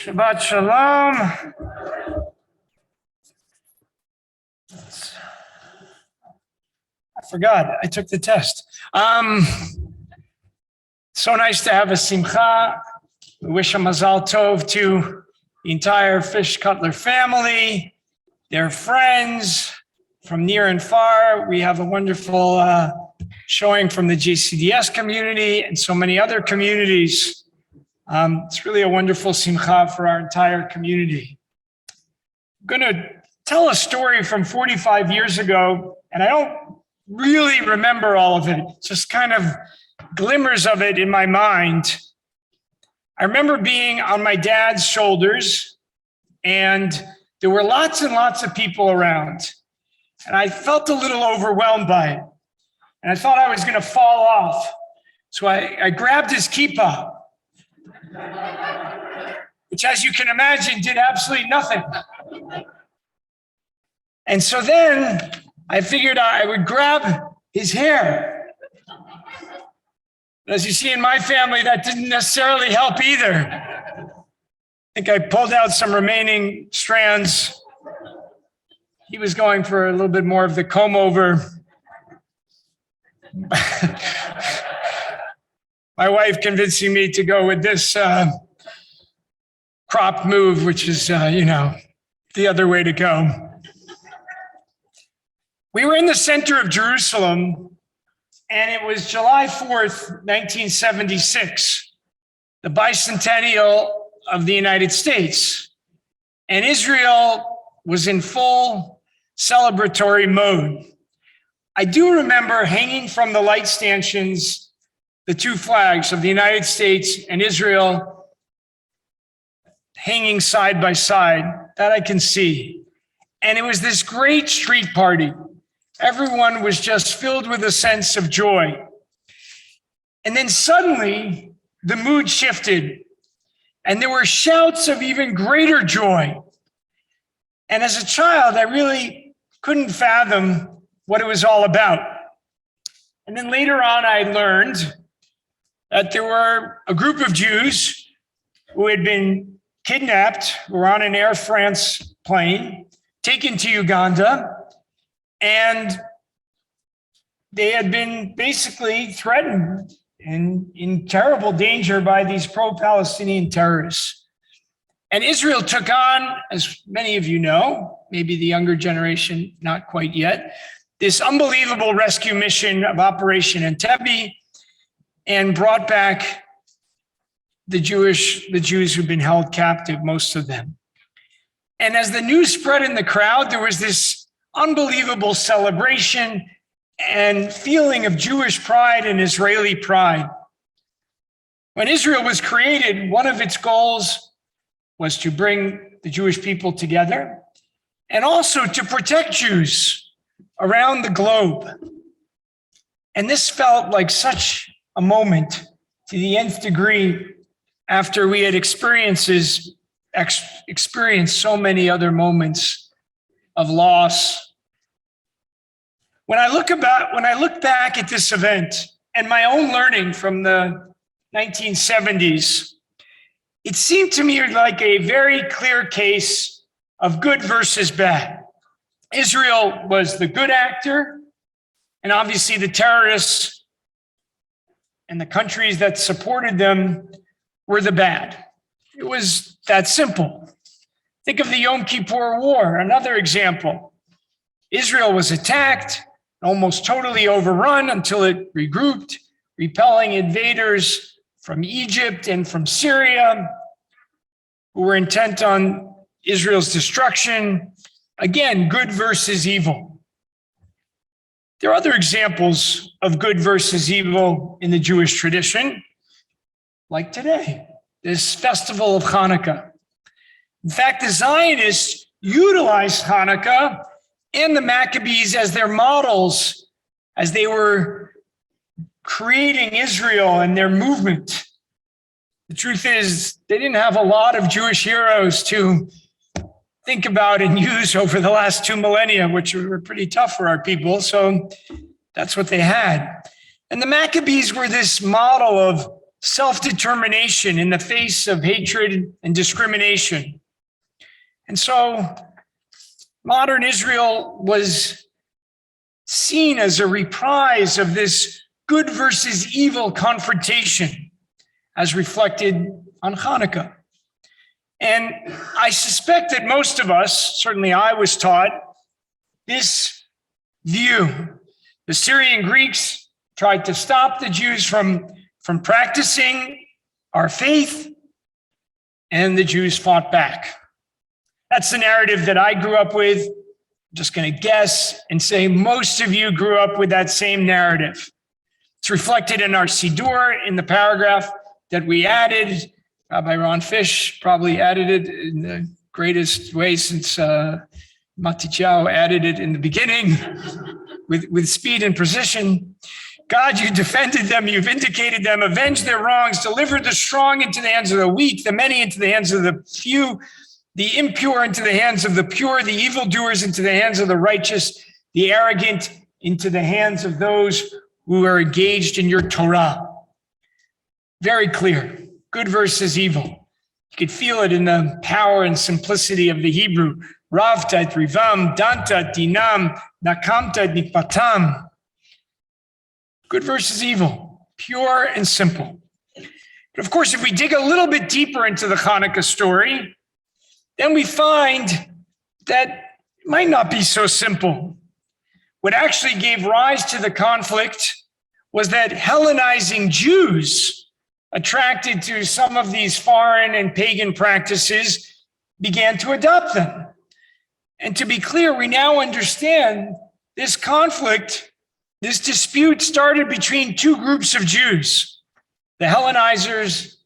Shabbat Shalom. I forgot, I took the test. So nice to have a simcha. We wish a mazal tov to the entire Fish Cutler family, their friends from near and far. We have a wonderful showing from the JCDS community and so many other communities. It's really a wonderful simcha for our entire community. I'm going to tell a story from 45 years ago, and I don't really remember all of it, just kind of glimmers of it in my mind. I remember being on my dad's shoulders, and there were lots and lots of people around, and I felt a little overwhelmed by it, and I thought I was going to fall off. So I grabbed his kippah, which, as you can imagine, did absolutely nothing. And so then I figured I would grab his hair. But as you see in my family, that didn't necessarily help either. I think I pulled out some remaining strands. He was going for a little bit more of the comb over. My wife convincing me to go with this crop move, which is, the other way to go. We were in the center of Jerusalem, and it was July 4th, 1976, the bicentennial of the United States. And Israel was in full celebratory mode. I do remember hanging from the light stanchions the two flags of the United States and Israel hanging side by side. That I can see. And it was this great street party. Everyone was just filled with a sense of joy. And then suddenly the mood shifted, and there were shouts of even greater joy. And as a child, I really couldn't fathom what it was all about. And then later on, I learned that there were a group of Jews who had been kidnapped, were on an Air France plane, taken to Uganda, and they had been basically threatened and in terrible danger by these pro-Palestinian terrorists. And Israel took on, as many of you know, maybe the younger generation, not quite yet, this unbelievable rescue mission of Operation Entebbe, and brought back the Jews who've been held captive, most of them. And as the news spread in the crowd, there was this unbelievable celebration and feeling of Jewish pride and Israeli pride. When Israel was created, one of its goals was to bring the Jewish people together and also to protect Jews around the globe. And this felt like such a moment to the nth degree after we had experienced so many other moments of loss. When I look back at this event and my own learning from the 1970s, it seemed to me like a very clear case of good versus bad. Israel was the good actor, and obviously the terrorists and the countries that supported them were the bad. It was that simple. Think of the Yom Kippur War, another example. Israel was attacked, almost totally overrun until it regrouped, repelling invaders from Egypt and from Syria who were intent on Israel's destruction. Again, good versus evil. There are other examples of good versus evil in the Jewish tradition, like today, this festival of Hanukkah. In fact, the Zionists utilized Hanukkah and the Maccabees as their models as they were creating Israel and their movement. The truth is, they didn't have a lot of Jewish heroes to think about and use over the last 2 millennia, which were pretty tough for our people. So that's what they had. And the Maccabees were this model of self-determination in the face of hatred and discrimination. And so modern Israel was seen as a reprise of this good versus evil confrontation as reflected on Hanukkah. And I suspect that most of us, certainly I was taught, this view. The Syrian Greeks tried to stop the Jews from practicing our faith, and the Jews fought back. That's the narrative that I grew up with. I'm just going to guess and say most of you grew up with that same narrative. It's reflected in our Siddur, in the paragraph that we added. Rabbi Ron Fish probably added it in the greatest way since Matityahu added it in the beginning with speed and precision. God, you defended them, you vindicated them, avenged their wrongs, delivered the strong into the hands of the weak, the many into the hands of the few, the impure into the hands of the pure, the evildoers into the hands of the righteous, the arrogant into the hands of those who are engaged in your Torah. Very clear. Good versus evil. You could feel it in the power and simplicity of the Hebrew. Ravta et rivam, danta et dinam, nakamta et nikpatam. Good versus evil, pure and simple. But of course, if we dig a little bit deeper into the Hanukkah story, then we find that it might not be so simple. What actually gave rise to the conflict was that Hellenizing Jews attracted to some of these foreign and pagan practices began to adopt them. And to be clear, we now understand this conflict, this dispute started between two groups of Jews, the Hellenizers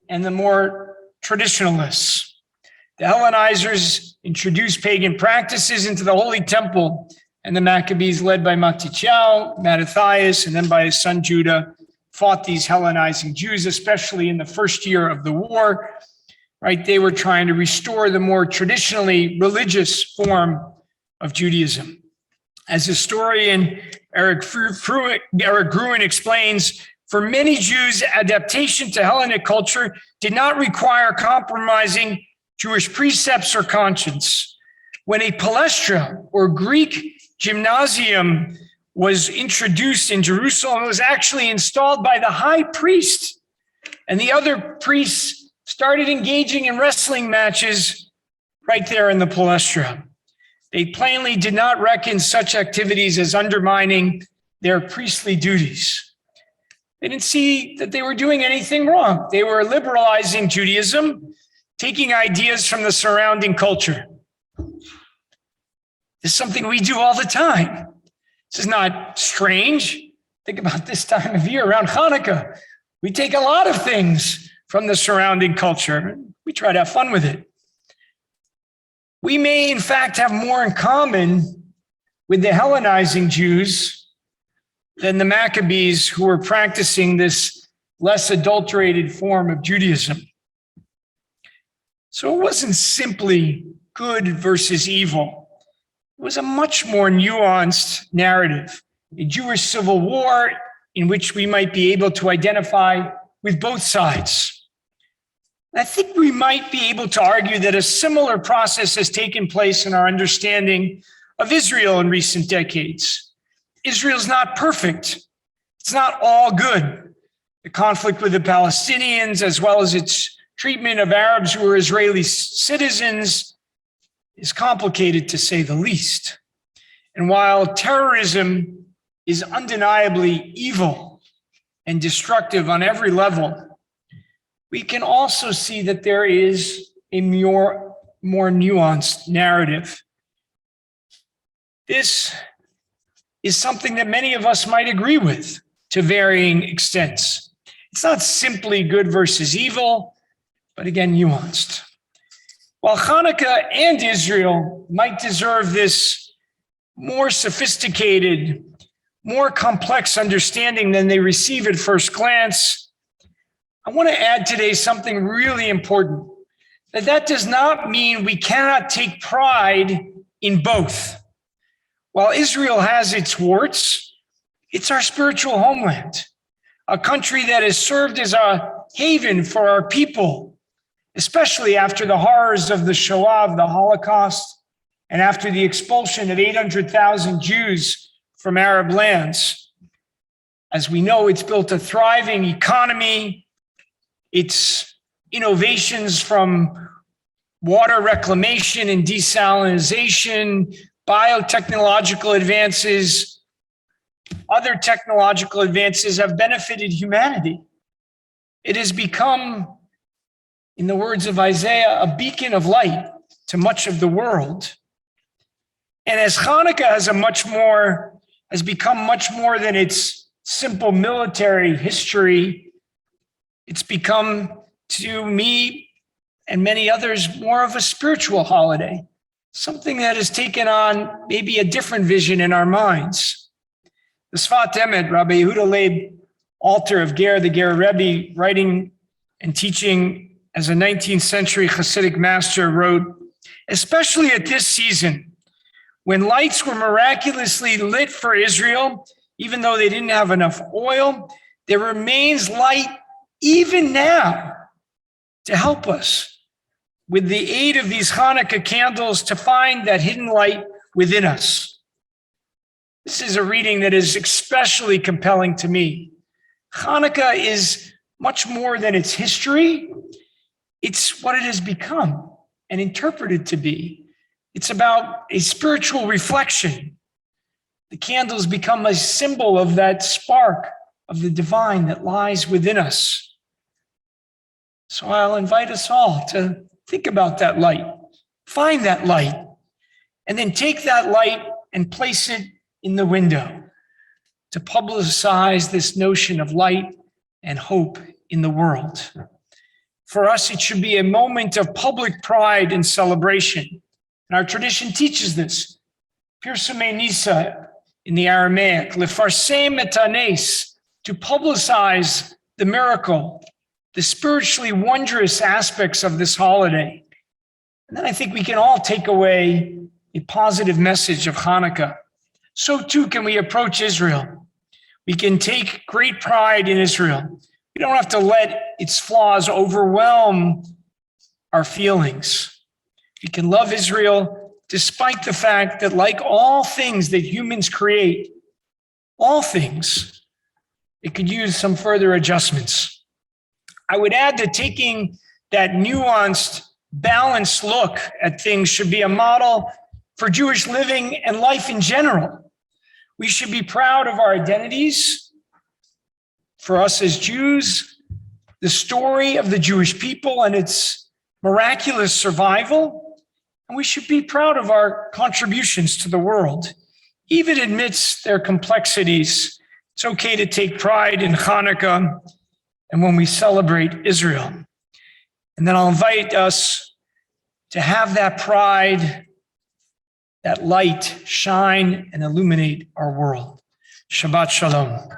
and the more traditionalists. The Hellenizers introduced pagan practices into the Holy Temple, and the Maccabees, led by Matityahu, Mattathias, and then by his son Judah, fought these Hellenizing Jews, especially in the first year of the war, right? They were trying to restore the more traditionally religious form of Judaism. As historian Eric Gruen explains, for many Jews, adaptation to Hellenic culture did not require compromising Jewish precepts or conscience. When a palestra or Greek gymnasium was introduced in Jerusalem, it was actually installed by the high priest, and the other priests started engaging in wrestling matches right there in the palestra. They plainly did not reckon such activities as undermining their priestly duties. They didn't see that they were doing anything wrong. They were liberalizing Judaism, taking ideas from the surrounding culture. This is something we do all the time. This is not strange. Think about this time of year around Hanukkah. We take a lot of things from the surrounding culture. We try to have fun with it. We may, in fact, have more in common with the Hellenizing Jews than the Maccabees who were practicing this less adulterated form of Judaism. So it wasn't simply good versus evil. It was a much more nuanced narrative, a Jewish civil war in which we might be able to identify with both sides. I think we might be able to argue that a similar process has taken place in our understanding of Israel in recent decades. Israel's not perfect. It's not all good. The conflict with the Palestinians, as well as its treatment of Arabs who are Israeli citizens, is complicated to say the least. And while terrorism is undeniably evil and destructive on every level, we can also see that there is a more nuanced narrative. This is something that many of us might agree with to varying extents. It's not simply good versus evil, but again, nuanced. While Hanukkah and Israel might deserve this more sophisticated, more complex understanding than they receive at first glance, I want to add today something really important, that does not mean we cannot take pride in both. While Israel has its warts, it's our spiritual homeland. a country that has served as a haven for our people, especially after the horrors of the Shoah, of the Holocaust, and after the expulsion of 800,000 Jews from Arab lands. As we know, it's built a thriving economy. Its innovations from water reclamation and desalination, biotechnological advances, other technological advances have benefited humanity. It has become, in the words of Isaiah, a beacon of light to much of the world. And as Hanukkah has become much more than its simple military history, it's become, to me and many others, more of a spiritual holiday, something that has taken on maybe a different vision in our minds. The Sfat Emet, Rabbi Yehuda Leib, alter of Ger, the Ger Rebbe, writing and teaching as a 19th century Hasidic master, wrote, especially at this season, when lights were miraculously lit for Israel, even though they didn't have enough oil, there remains light even now to help us with the aid of these Hanukkah candles to find that hidden light within us. This is a reading that is especially compelling to me. Hanukkah is much more than its history. It's what it has become and interpreted to be. It's about a spiritual reflection. The candles become a symbol of that spark of the divine that lies within us. So I'll invite us all to think about that light, find that light, and then take that light and place it in the window to publicize this notion of light and hope in the world. For us, it should be a moment of public pride and celebration. And our tradition teaches this. Pirsumei Nisa in the Aramaic, lefarsem et hanes, to publicize the miracle, the spiritually wondrous aspects of this holiday. And then I think we can all take away a positive message of Hanukkah. So too can we approach Israel. We can take great pride in Israel. We don't have to let its flaws overwhelm our feelings. We can love Israel despite the fact that, like all things that humans create, all things, it could use some further adjustments. I would add that taking that nuanced, balanced look at things should be a model for Jewish living and life in general. We should be proud of our identities. For us as Jews, the story of the Jewish people and its miraculous survival, and we should be proud of our contributions to the world. Even amidst their complexities, it's okay to take pride in Hanukkah and when we celebrate Israel. And then I'll invite us to have that pride, that light shine and illuminate our world. Shabbat Shalom.